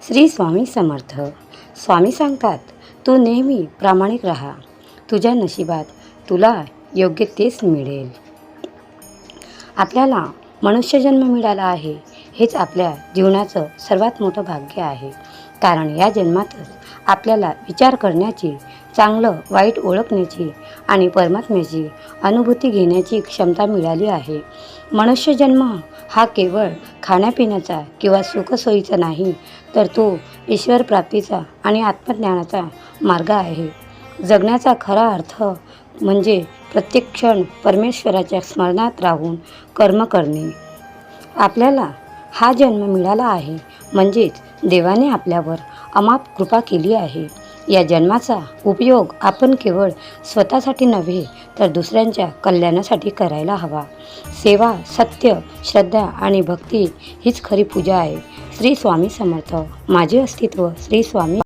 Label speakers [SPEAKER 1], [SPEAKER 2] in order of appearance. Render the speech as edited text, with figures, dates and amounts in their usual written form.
[SPEAKER 1] श्री स्वामी समर्थ. स्वामी सांगतात, तू नेहमी प्रामाणिक राहा. तुझ्या नशिबात तुला योग्य तेच मिळेल. आपल्याला मनुष्यजन्म मिळाला आहे हेच आपल्या जीवनाचं सर्वात मोठं भाग्य आहे. कारण या जन्मातच आपल्याला विचार करण्याची, चांगलं वाईट ओळखण्याची आणि परमात्म्याची अनुभूती घेण्याची क्षमता मिळाली आहे. मनुष्यजन्म हा केवळ खाण्यापिण्याचा किंवा सुखसोयीचा नाही, तर तो ईश्वर प्राप्तीचा आणि आत्मज्ञानाचा मार्ग आहे. जगण्याचा खरा अर्थ म्हणजे प्रत्येक क्षण परमेश्वराच्या स्मरणात राहून कर्म करणे. आपल्याला हा जन्म मिळाला आहे म्हणजेच देवाने आपल्यावर अमाप कृपा केली आहे. या जन्माचा उपयोग आपण केवळ स्वतःसाठी नव्हे तर दुसऱ्यांच्या कल्याणासाठी करायला हवा. सेवा, सत्य, श्रद्धा आणि भक्ती हीच खरी पूजा आहे. श्री स्वामी समर्थ. माझे अस्तित्व श्री स्वामी.